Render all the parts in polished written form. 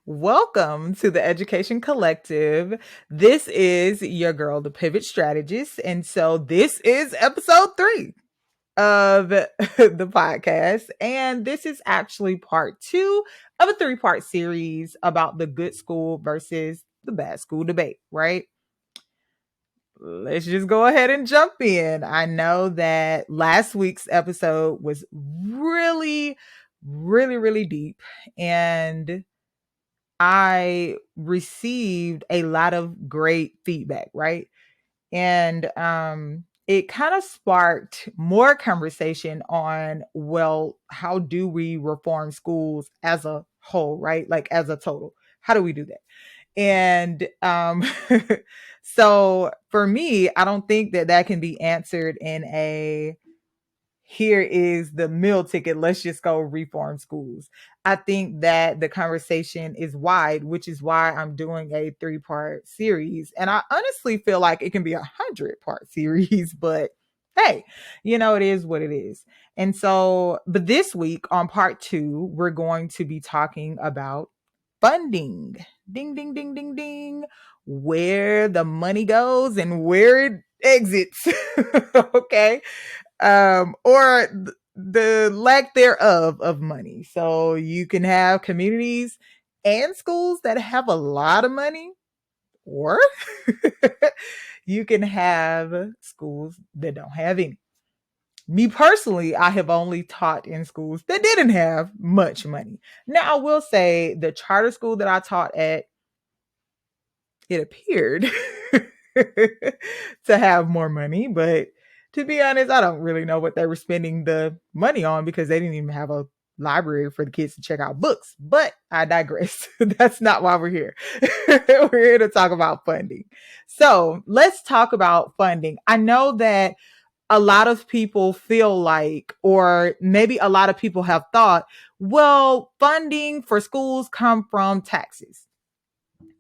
Welcome to the Education Collective. This is your girl, the Pivot Strategist. And so this is episode 3 of the podcast. And this is actually part 2 of a 3-part series about the good school versus the bad school debate, right? Let's just go ahead and jump in. I know that last week's episode was really deep. And I received a lot of great feedback, right? And it kind of sparked more conversation on, well, how do we reform schools as a whole, right? Like as a total. How do we do that? And so for me, I don't think that that can be answered in a here is the meal ticket. Let's just go reform schools. I think that the conversation is wide, which is why I'm doing a 3-part series. And I honestly feel like it can be 100-part series, but hey, it is what it is. And so, but this week on part 2, we're going to be talking about funding. Ding, ding, ding, ding, ding. Where the money goes and where it exits. Okay, or the lack thereof of money. So you can have communities and schools that have a lot of money, or you can have schools that don't have any. Me personally, I have only taught in schools that didn't have much money. Now, I will say the charter school that I taught at, it appeared to have more money, but to be honest, I don't really know what they were spending the money on because they didn't even have a library for the kids to check out books. But I digress. That's not why we're here. We're here to talk about funding. So let's talk about funding. I know that a lot of people feel like, or maybe a lot of people have thought, well, funding for schools come from taxes.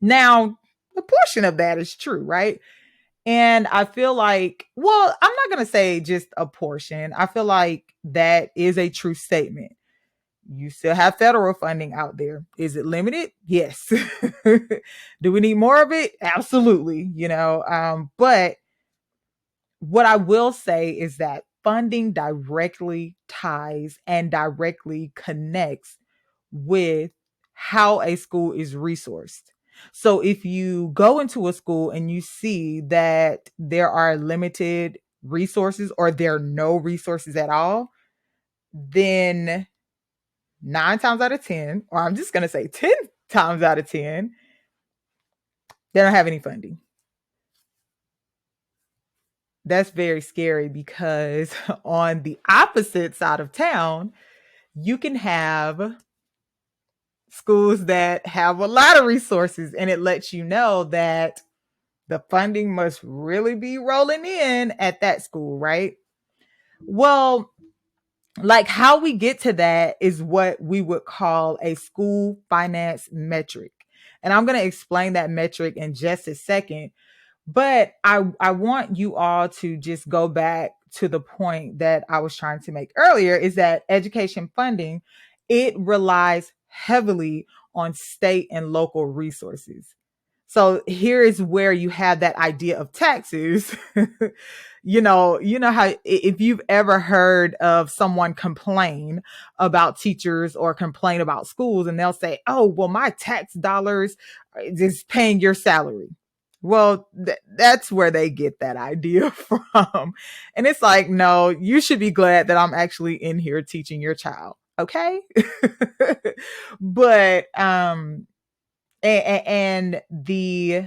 Now, a portion of that is true, right? And I feel like, well, I'm not going to say just a portion. I feel like that is a true statement. You still have federal funding out there. Is it limited? Yes. Do we need more of it? Absolutely. But what I will say is that funding directly ties and directly connects with how a school is resourced. So if you go into a school and you see that there are limited resources or there are no resources at all, then 9 times out of 10, or I'm just going to say 10 times out of 10, they don't have any funding. That's very scary because on the opposite side of town, you can have schools that have a lot of resources, and it lets you know that the funding must really be rolling in at that school, right? Well, like how we get to that is what we would call a school finance metric. And I'm going to explain that metric in just a second. But I want you all to just go back to the point that I was trying to make earlier is that education funding, it relies heavily on state and local resources. So here is where you have that idea of taxes. You know how if you've ever heard of someone complain about teachers or complain about schools and they'll say, "Oh, well my tax dollars is paying your salary." Well, that's where they get that idea from. And it's like, no, you should be glad that I'm actually in here teaching your child. Okay. But and the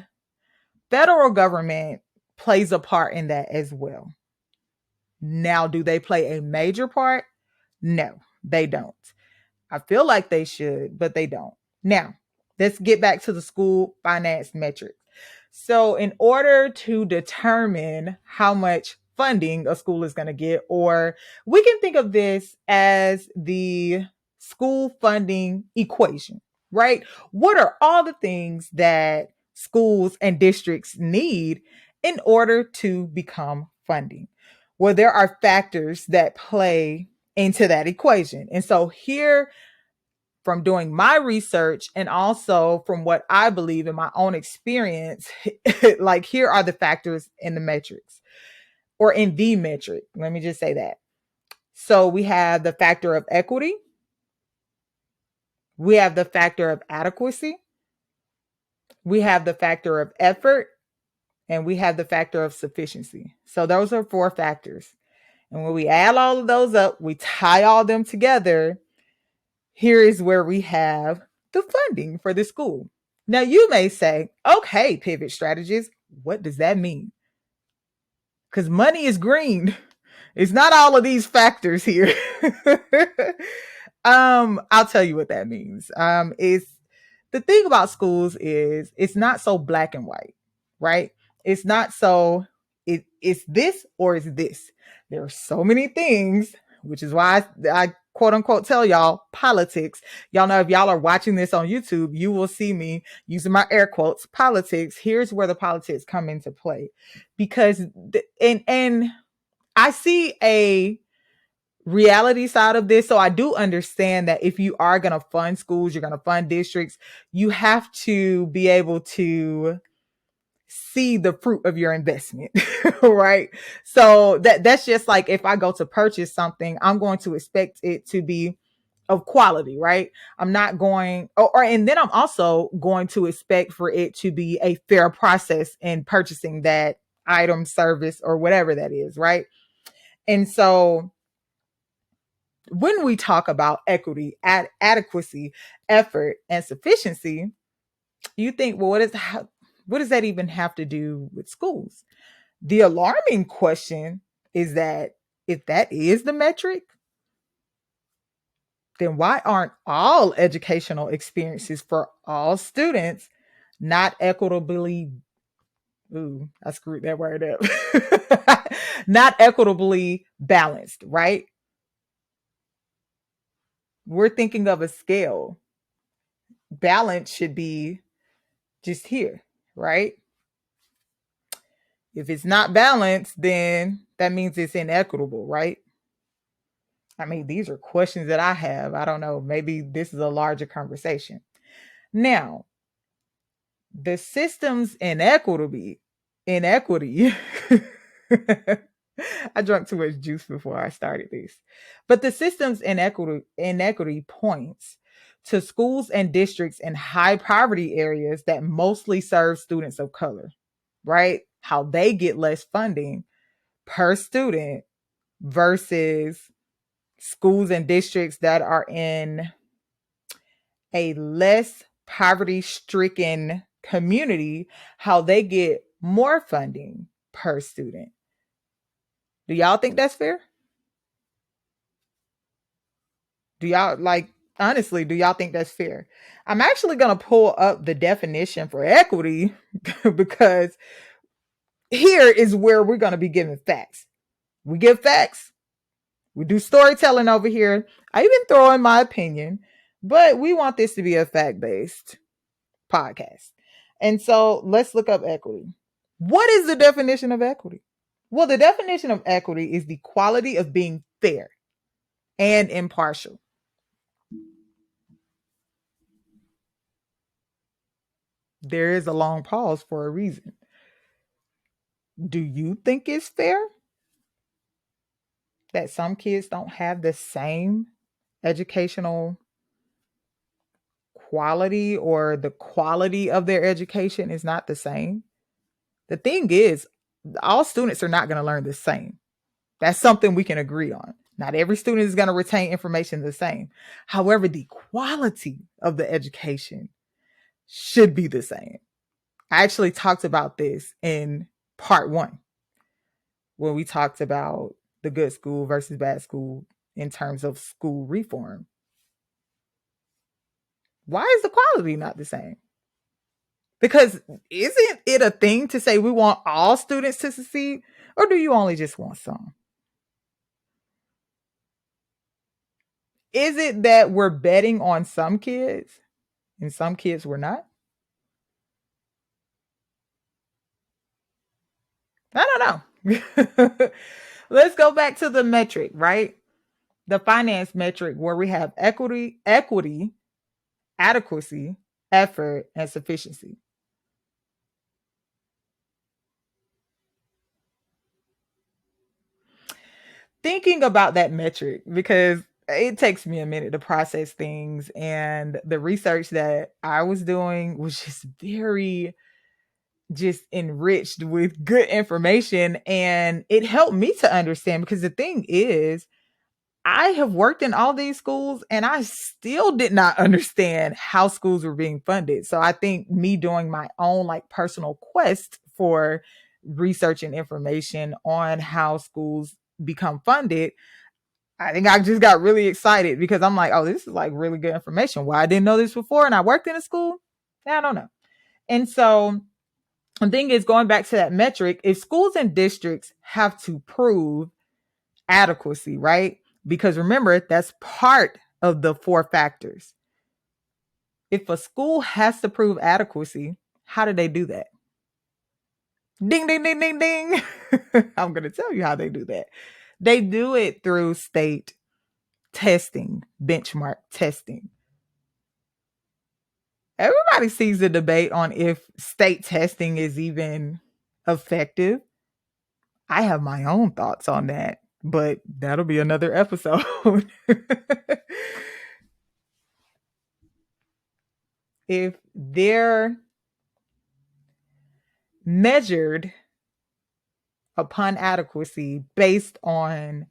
federal government plays a part in that as well. Now, do they play a major part? No, they don't. I feel like they should, but they don't. Now, let's get back to the school finance metrics. So, in order to determine how much funding a school is going to get, or we can think of this as the school funding equation, right? What are all the things that schools and districts need in order to become funding? Well, there are factors that play into that equation. And so here from doing my research and also from what I believe in my own experience, like here are the factors in the metrics or in the metric. Let me just say that. So we have the factor of equity, we have the factor of adequacy, we have the factor of effort, and we have the factor of sufficiency. So those are four factors. And when we add all of those up, we tie all them together. Here is where we have the funding for the school. Now you may say, okay, pivot strategist, what does that mean? Because money is green. It's not all of these factors here. I'll tell you what that means. It's the thing about schools is it's not so black and white, right? It's not so it's this or it's this. There are so many things, which is why I quote unquote tell y'all politics. Y'all know if y'all are watching this on YouTube, you will see me using my air quotes politics. Here's where the politics come into play, because and I see a reality side of this. So I do understand that if you are going to fund schools, you're going to fund districts, you have to be able to see the fruit of your investment, right? So that's just like if I go to purchase something, I'm going to expect it to be of quality, right? I'm not going and then I'm also going to expect for it to be a fair process in purchasing that item, service, or whatever that is, right? And so when we talk about equity, adequacy, effort, and sufficiency, you think, well, what does that even have to do with schools? The alarming question is that if that is the metric, then why aren't all educational experiences for all students not equitably, ooh, I screwed that word up, not equitably balanced, right? We're thinking of a scale. Balance should be just here, right? If it's not balanced, then that means it's inequitable, right? I mean, these are questions that I have. I don't know. Maybe this is a larger conversation. Now, the system's inequity. I drank too much juice before I started this. But the system's inequity points to schools and districts in high poverty areas that mostly serve students of color, right? How they get less funding per student versus schools and districts that are in a less poverty stricken community, how they get more funding per student. Do y'all think that's fair? Do y'all honestly, do y'all think that's fair? I'm actually going to pull up the definition for equity because here is where we're going to be giving facts. We give facts. We do storytelling over here. I even throw in my opinion, but we want this to be a fact-based podcast. And so let's look up equity. What is the definition of equity? Well, the definition of equity is the quality of being fair and impartial. There is a long pause for a reason. Do you think it's fair that some kids don't have the same educational quality, or the quality of their education is not the same? The thing is, all students are not going to learn the same. That's something we can agree on. Not every student is going to retain information the same. However, the quality of the education should be the same. I actually talked about this in part 1 when we talked about the good school versus bad school in terms of school reform. Why is the quality not the same? Because isn't it a thing to say we want all students to succeed, or do you only just want some? Is it that we're betting on some kids and some kids we're not? I don't know. Let's go back to the metric, right? The finance metric where we have equity, adequacy, effort, and sufficiency. Thinking about that metric, because it takes me a minute to process things, and the research that I was doing was just very just enriched with good information, and it helped me to understand, because the thing is, I have worked in all these schools and I still did not understand how schools were being funded. So I think me doing my own like personal quest for research and information on how schools become funded, I think I just got really excited, because I'm like, oh, this is like really good information. Why I didn't know this before and I worked in a school? I don't know. And so the thing is, going back to that metric, if schools and districts have to prove adequacy, right? Because remember, that's part of the four factors. If a school has to prove adequacy, how do they do that? Ding, ding, ding, ding, ding. I'm going to tell you how they do that. They do it through state testing, benchmark testing. Everybody sees the debate on if state testing is even effective. I have my own thoughts on that, but that'll be another episode. If they're measured upon adequacy based on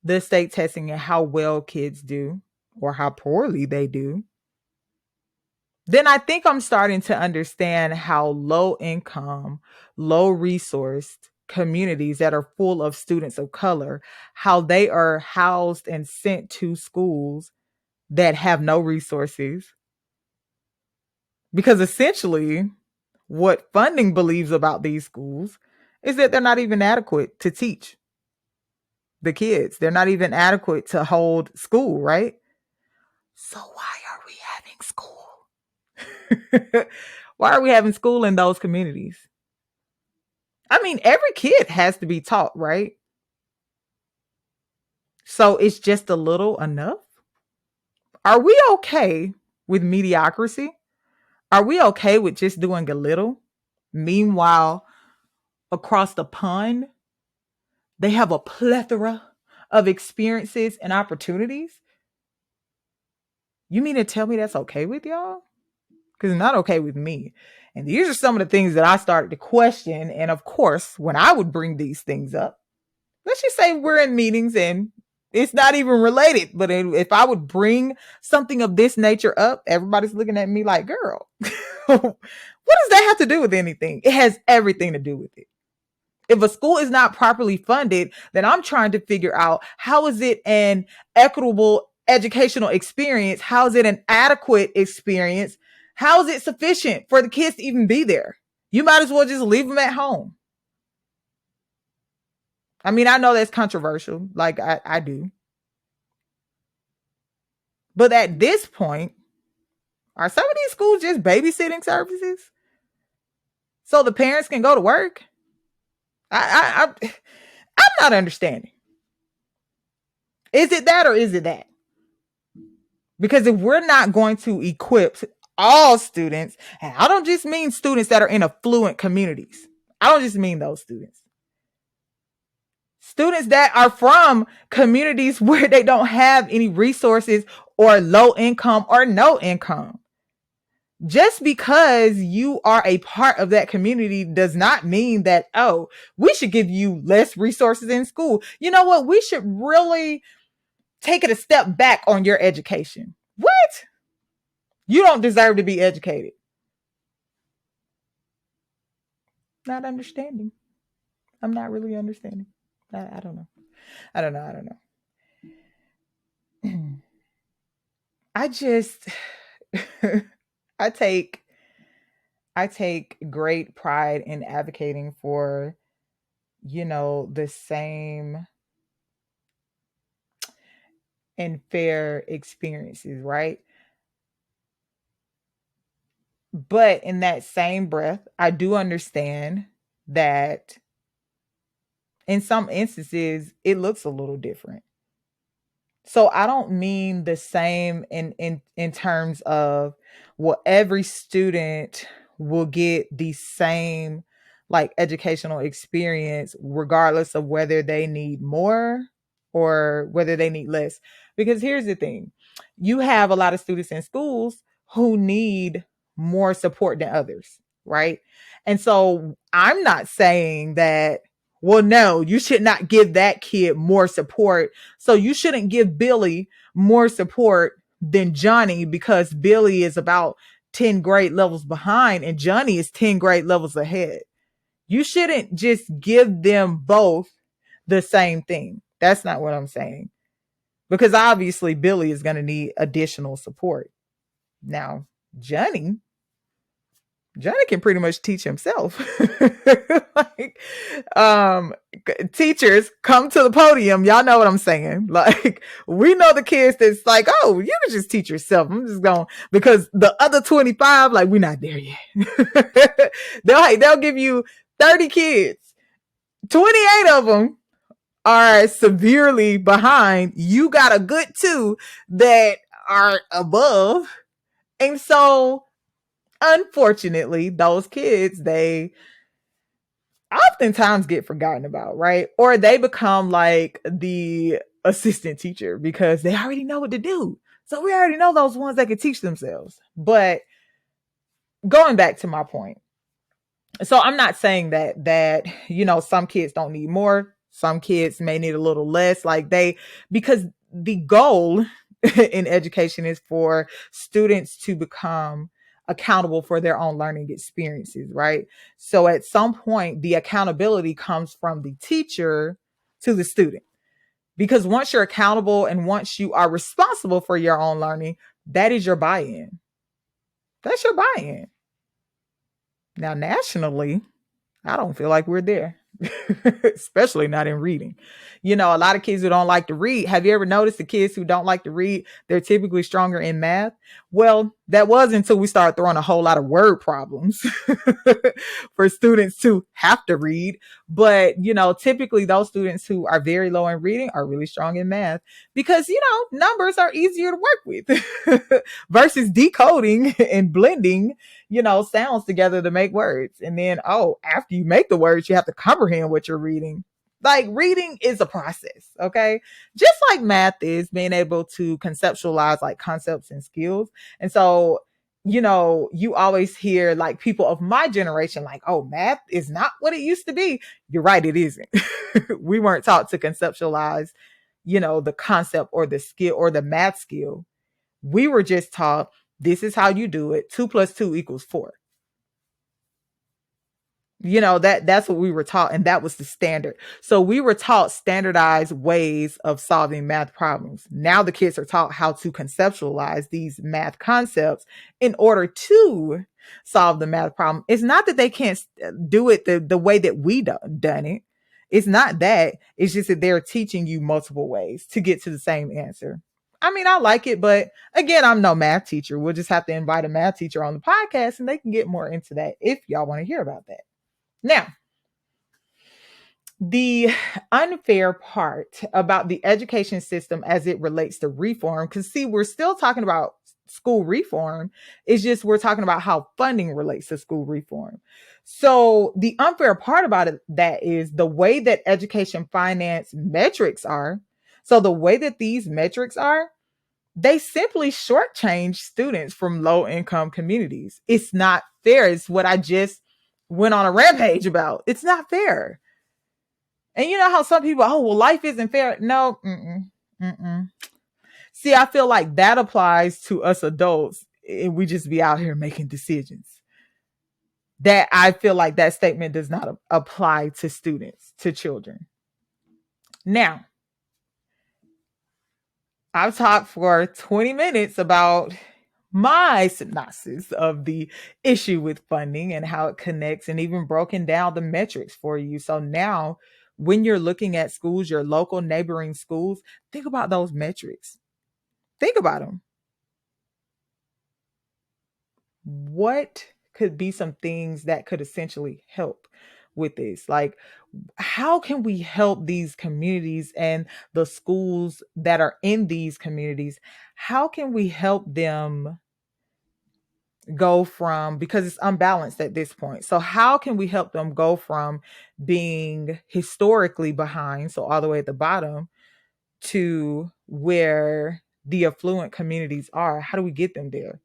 the state testing and how well kids do or how poorly they do, then I think I'm starting to understand how low income, low resourced communities that are full of students of color, how they are housed and sent to schools that have no resources. Because essentially, what funding believes about these schools is that they're not even adequate to teach the kids. They're not even adequate to hold school, right? So why are we having school? Why are we having school in those communities? I mean, every kid has to be taught, right? So it's just a little enough. Are we okay with mediocrity? Are we okay with just doing a little? Meanwhile, across the pond, they have a plethora of experiences and opportunities. You mean to tell me that's okay with y'all? Because it's not okay with me. And these are some of the things that I started to question. And of course, when I would bring these things up, let's just say we're in meetings and it's not even related, but if I would bring something of this nature up, everybody's looking at me like, girl, what does that have to do with anything? It has everything to do with it. If a school is not properly funded, then I'm trying to figure out, how is it an equitable educational experience? How is it an adequate experience? How is it sufficient for the kids to even be there? You might as well just leave them at home. I mean, I know that's controversial, like I do. But at this point, are some of these schools just babysitting services so the parents can go to work? I'm not understanding. Is it that, or is it that? Because if we're not going to equip all students, and I don't just mean students that are in affluent communities, I don't just mean those students. Students that are from communities where they don't have any resources, or low income or no income. Just because you are a part of that community does not mean that, oh, we should give you less resources in school. You know what? We should really take it a step back on your education. What? You don't deserve to be educated. Not understanding. I'm not really understanding. I don't know. I don't know. I don't know. I just I take I take great pride in advocating for, the same and fair experiences, right? But in that same breath, I do understand that in some instances it looks a little different. So I don't mean the same in terms of, well, every student will get the same like educational experience regardless of whether they need more or whether they need less. Because here's the thing. You have a lot of students in schools who need more support than others, right? And so I'm not saying that, well, no, you should not give that kid more support, so you shouldn't give Billy more support than Johnny because Billy is about 10 grade levels behind and Johnny is 10 grade levels ahead. You shouldn't just give them both the same thing. That's not what I'm saying. Because obviously Billy is going to need additional support. Now, Johnny Johnny can pretty much teach himself. like, um, teachers come to the podium. Y'all know what I'm saying. Like, we know the kids that's like, oh, you can just teach yourself. I'm just going because the other 25, like, we're not there yet. they'll give you 30 kids, 28 of them are severely behind. You got a good two that are above, and so unfortunately, those kids, they oftentimes get forgotten about, right? Or they become like the assistant teacher because they already know what to do. So we already know those ones that can teach themselves. But going back to my point, so I'm not saying that some kids don't need more, some kids may need a little less, like because the goal in education is for students to become accountable for their own learning experiences, right? So at some point the accountability comes from the teacher to the student, because once you're accountable and once you are responsible for your own learning, that is your buy-in. That's your buy-in. Now nationally, I don't feel like we're there, especially not in reading. A lot of kids who don't like to read. Have you ever noticed the kids who don't like to read, they're typically stronger in math? Well, that was until we started throwing a whole lot of word problems for students to have to read. But, typically those students who are very low in reading are really strong in math because, numbers are easier to work with versus decoding and blending sounds together to make words. And then, after you make the words, you have to comprehend what you're reading. Like reading is a process, okay? Just like math is being able to conceptualize like concepts and skills. And so, you always hear like people of my generation, like, oh, math is not what it used to be. You're right, it isn't. We weren't taught to conceptualize, the concept or the skill or the math skill. We were just taught this is how you do it. 2 + 2 = 4. That's what we were taught, and that was the standard. So we were taught standardized ways of solving math problems. Now the kids are taught how to conceptualize these math concepts in order to solve the math problem. It's not that they can't do it the way that we done it. It's not that. It's just that they're teaching you multiple ways to get to the same answer. I mean, I like it, but again, I'm no math teacher. We'll just have to invite a math teacher on the podcast and they can get more into that if y'all want to hear about that. Now, the unfair part about the education system as it relates to reform, because see, we're still talking about school reform. It's just we're talking about how funding relates to school reform. So the unfair part about it that is the way that education finance metrics are. So the way that these metrics are, they simply shortchange students from low income communities. It's not fair. It's what I just went on a rampage about. It's not fair. And you know how some people, oh, well, life isn't fair. No, mm-mm. See, I feel like that applies to us adults, and we just be out here making decisions. That I feel like that statement does not apply to students, to children. Now, I've talked for 20 minutes about my synopsis of the issue with funding and how it connects and even broken down the metrics for you. So now when you're looking at schools, your local neighboring schools, think about those metrics. Think about them. What could be some things that could essentially help? with this. Like, how can we help these communities and the schools that are in these communities? How can we help them go from, because it's unbalanced at this point. So how can we help them go from being historically behind, so all the way at the bottom, to where the affluent communities are? How do we get them there?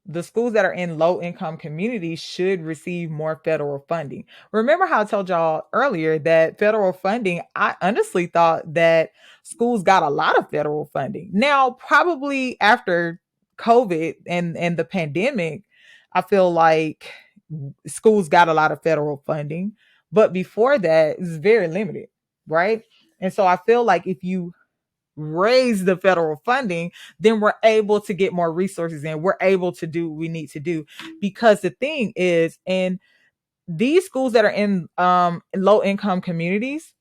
The schools that are in low income communities should receive more federal funding. Remember how I told y'all earlier that federal funding, I honestly thought that schools got a lot of federal funding. Now, probably after COVID and the pandemic, I feel like schools got a lot of federal funding. But before that, it was very limited, right? And so I feel like if you raise the federal funding, then we're able to get more resources and we're able to do what we need to do. Because the thing is, in these schools that are in low income communities,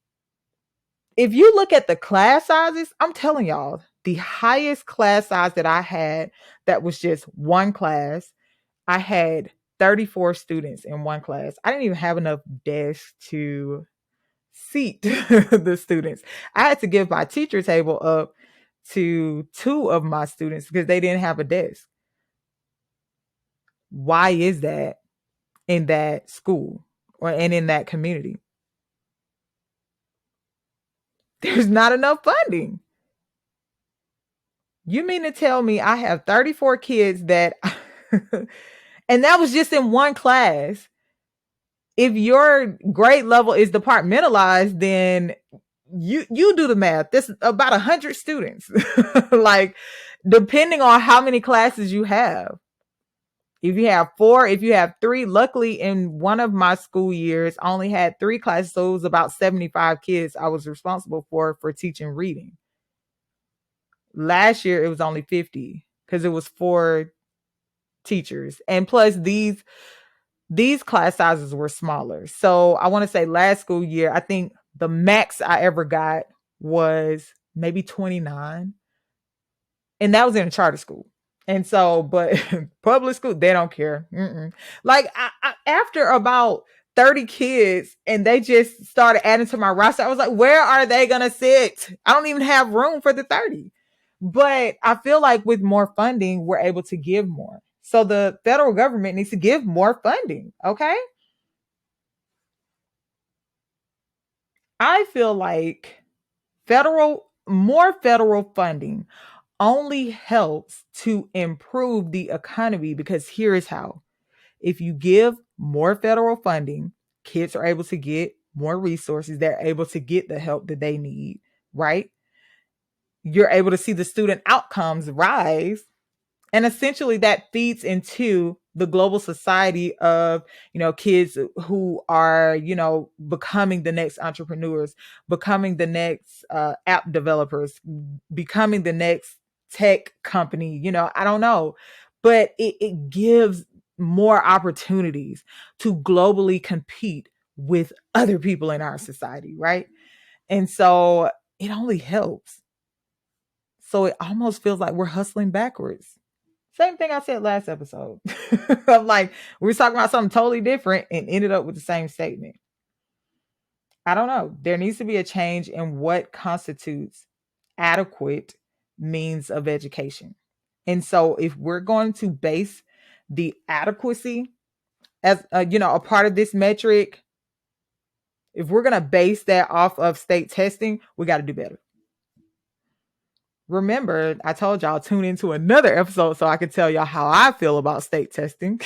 if you look at the class sizes, I'm telling y'all, the highest class size that I had, that was just one class, I had 34 students in one class. I didn't even have enough desks to seat the students. I had to give my teacher table up to two of my students because they didn't have a desk. Why is that in that school and in that community? There's not enough funding. You mean to tell me I have 34 kids that, and that was just in one class. If your grade level is departmentalized, then you do the math. There's about 100 students. Like, depending on how many classes you have. If you have 4, if you have 3, luckily in one of my school years, I only had 3 classes, so it was about 75 kids I was responsible for teaching reading. Last year it was only 50 because it was 4 teachers, and plus these class sizes were smaller. So I want to say last school year, I think the max I ever got was maybe 29, and that was in a charter school. And so, but public school, they don't care. Like, after about 30 kids and they just started adding to my roster, I was like, where are they going to sit? I don't even have room for the 30. But I feel like with more funding, we're able to give more. So the federal government needs to give more funding. Okay. I feel like more federal funding only helps to improve the economy, because here is how. If you give more federal funding, kids are able to get more resources. They're able to get the help that they need, right? You're able to see the student outcomes rise. And essentially that feeds into the global society of, kids who are, becoming the next entrepreneurs, becoming the next app developers, becoming the next tech company. I don't know, but it gives more opportunities to globally compete with other people in our society, right? And so it only helps. So it almost feels like we're hustling backwards. Same thing I said last episode. I'm like, we were talking about something totally different and ended up with the same statement. I don't know. There needs to be a change in what constitutes adequate means of education. And so if we're going to base the adequacy as a part of this metric, if we're going to base that off of state testing, we got to do better. Remember, I told y'all tune into another episode so I can tell y'all how I feel about state testing.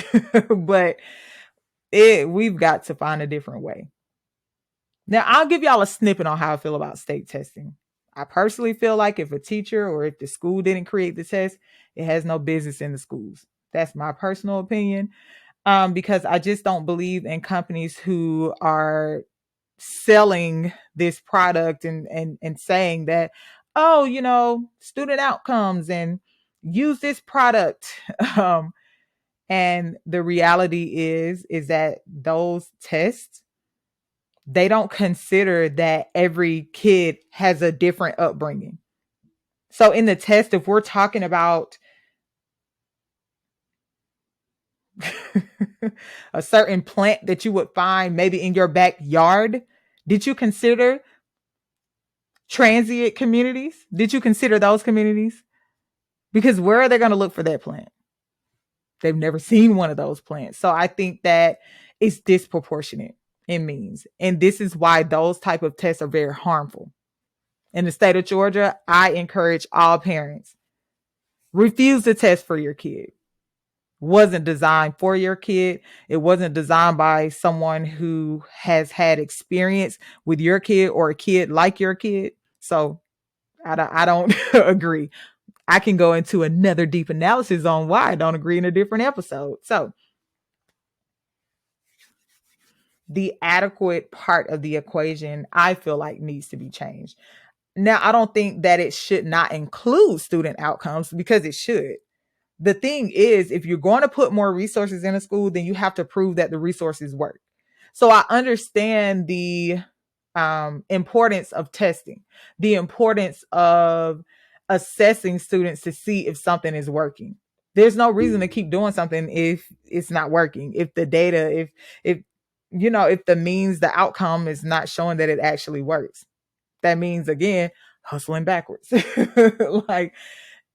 But we've got to find a different way. Now, I'll give y'all a snippet on how I feel about state testing. I personally feel like if a teacher or if the school didn't create the test, it has no business in the schools. That's my personal opinion. Because I just don't believe in companies who are selling this product and saying that, oh, student outcomes and use this product. And the reality is that those tests, they don't consider that every kid has a different upbringing. So in the test, if we're talking about a certain plant that you would find maybe in your backyard. Did you consider transient communities? Did you consider those communities? Because where are they going to look for that plant? They've never seen one of those plants. So I think that it's disproportionate in means. And this is why those type of tests are very harmful. In the state of Georgia, I encourage all parents, refuse to test for your kid. Wasn't designed for your kid. It wasn't designed by someone who has had experience with your kid or a kid like your kid. So I don't agree. I can go into another deep analysis on why I don't agree in a different episode. So the adequate part of the equation, I feel like needs to be changed. Now, I don't think that it should not include student outcomes, because it should. The thing is, if you're going to put more resources in a school, then you have to prove that the resources work. So I understand the importance of testing, the importance of assessing students to see if something is working. There's no reason to keep doing something if it's not working. If the data, if if the means, the outcome is not showing that it actually works, that means, again, hustling backwards. Like,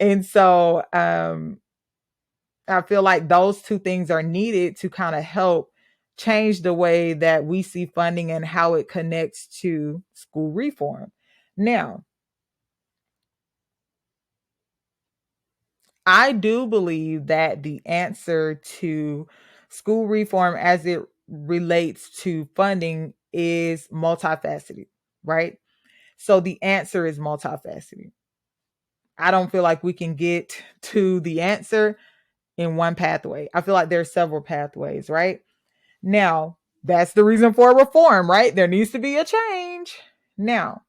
and so I feel like those two things are needed to kind of help change the way that we see funding and how it connects to school reform. Now, I do believe that the answer to school reform as it relates to funding is multifaceted, right? So the answer is multifaceted. I don't feel like we can get to the answer in one pathway. I feel like there's several pathways, right? Now, that's the reason for reform, right? There needs to be a change. Now,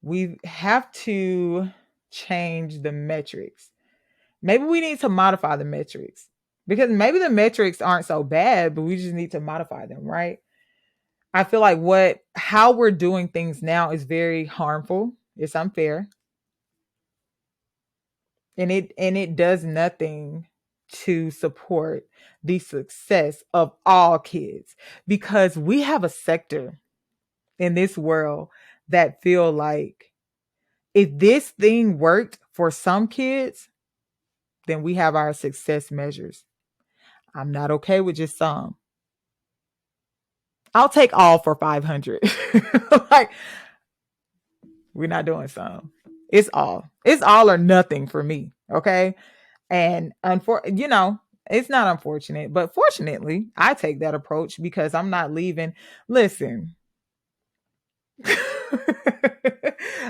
we have to change the metrics. Maybe we need to modify the metrics, because maybe the metrics aren't so bad, but we just need to modify them, right? I feel like how we're doing things now is very harmful. It's unfair. And it does nothing to support the success of all kids, because we have a sector in this world that feel like if this thing worked for some kids, then we have our success measures. I'm not okay with just some. I'll take all for 500. Like, we're not doing some. It's all or nothing for me. Okay. And it's not unfortunate, but fortunately, I take that approach because I'm not leaving. Listen,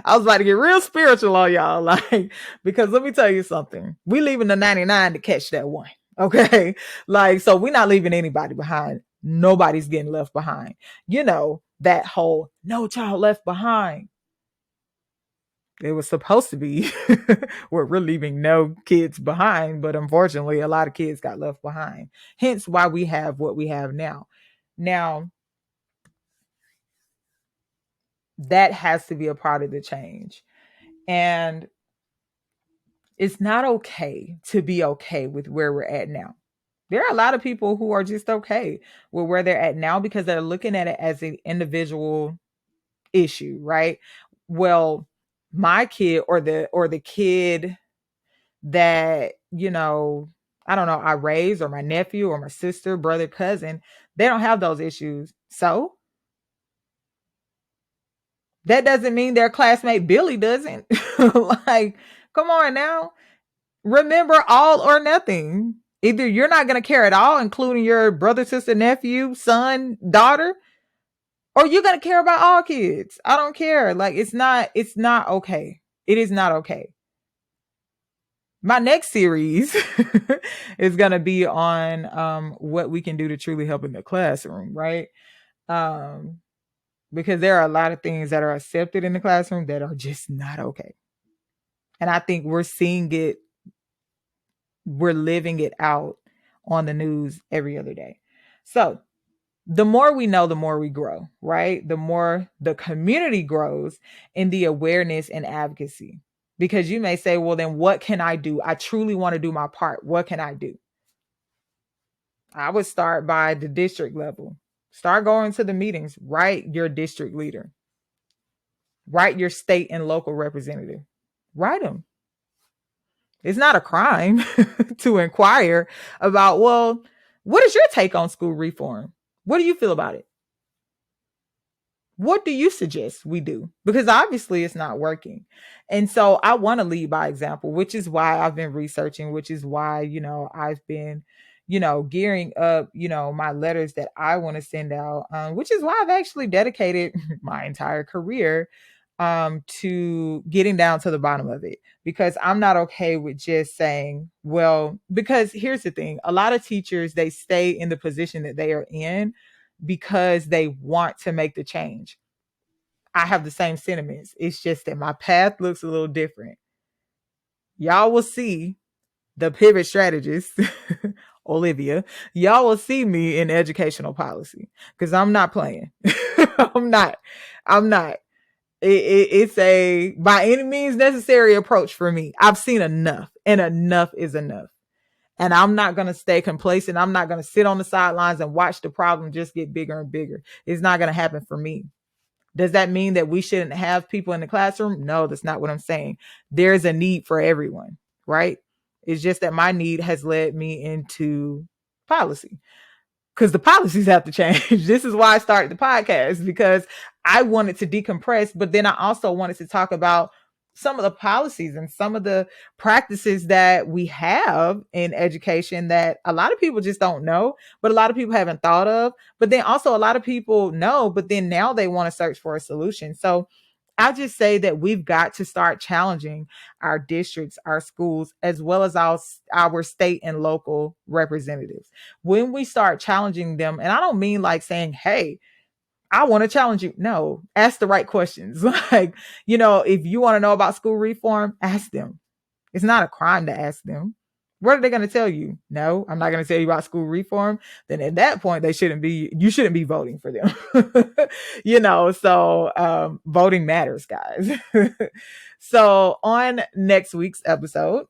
I was about to get real spiritual on y'all, like, because let me tell you something. We leaving the 99 to catch that one. Okay. Like, so we're not leaving anybody behind. Nobody's getting left behind. That whole no child left behind. It was supposed to be where we're leaving no kids behind, but unfortunately, a lot of kids got left behind. Hence why we have what we have now. Now, that has to be a part of the change. And it's not okay to be okay with where we're at now. There are a lot of people who are just okay with where they're at now because they're looking at it as an individual issue, right? Well, my kid or the kid that, I don't know, I raised, or my nephew or my sister, brother, cousin, they don't have those issues. So that doesn't mean their classmate Billy doesn't. Like, come on now. Remember, all or nothing. Either you're not going to care at all, including your brother, sister, nephew, son, daughter, or you're going to care about all kids. I don't care. Like, it's not okay. It is not okay. My next series is going to be on what we can do to truly help in the classroom, right? Because there are a lot of things that are accepted in the classroom that are just not okay. And I think we're seeing it, we're living it out on the news every other day. So the more we know, the more we grow, right? The more the community grows in the awareness and advocacy. Because you may say, well, then what can I do? I truly want to do my part. What can I do? I would start by the district level. Start going to the meetings. Write your district leader. Write your state and local representative. Write them. It's not a crime to inquire about, well, what is your take on school reform? What do you feel about it? What do you suggest we do? Because obviously it's not working. And so I want to lead by example, which is why I've been researching, which is why, I've been, gearing up, my letters that I want to send out, which is why I've actually dedicated my entire career to getting down to the bottom of it, because I'm not okay with just saying, well, because here's the thing, a lot of teachers, they stay in the position that they are in because they want to make the change. I have the same sentiments. It's just that my path looks a little different. Y'all will see the pivot strategist, Olivia. Y'all will see me in educational policy because I'm not playing. I'm not. I'm not. It's a by any means necessary approach for me. I've seen enough, and enough is enough. And I'm not going to stay complacent. I'm not going to sit on the sidelines and watch the problem just get bigger and bigger. It's not going to happen for me. Does that mean that we shouldn't have people in the classroom? No, that's not what I'm saying. There's a need for everyone, right? It's just that my need has led me into policy, because the policies have to change. This is why I started the podcast, because I wanted to decompress, but then I also wanted to talk about some of the policies and some of the practices that we have in education that a lot of people just don't know, but a lot of people haven't thought of. But then also a lot of people know, but then now they want to search for a solution. So I just say that we've got to start challenging our districts, our schools, as well as our state and local representatives. When we start challenging them, and I don't mean like saying, hey, I want to challenge you. No, ask the right questions. Like, if you want to know about school reform, ask them. It's not a crime to ask them. What are they going to tell you? No, I'm not going to tell you about school reform. Then at that point, you shouldn't be voting for them. So voting matters, guys. So on next week's episode,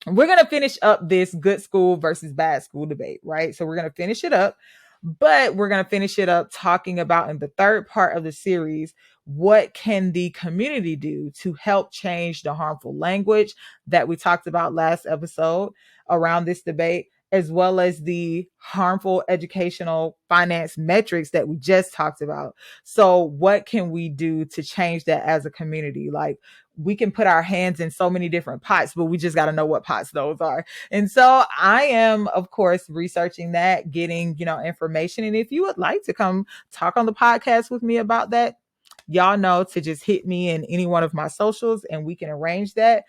we're going to finish up this good school versus bad school debate, right? So we're going to finish it up, but we're going to finish it up talking about, in the third part of the series, what can the community do to help change the harmful language that we talked about last episode around this debate, as well as the harmful educational finance metrics that we just talked about. So what can we do to change that as a community? Like, we can put our hands in so many different pots, but we just got to know what pots those are. And so I am, of course, researching that, getting, information. And if you would like to come talk on the podcast with me about that, y'all know to just hit me in any one of my socials and we can arrange that.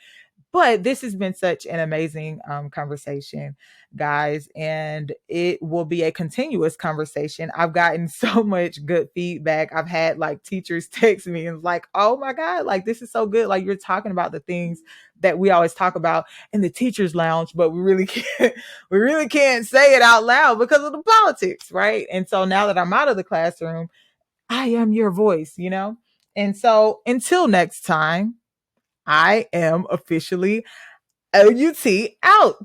But this has been such an amazing conversation, guys, and it will be a continuous conversation. I've gotten so much good feedback. I've had like teachers text me and like, oh my God, like this is so good. Like, you're talking about the things that we always talk about in the teacher's lounge, but we really can't say it out loud because of the politics, right? And so now that I'm out of the classroom, I am your voice, And so until next time, I am officially OUT out.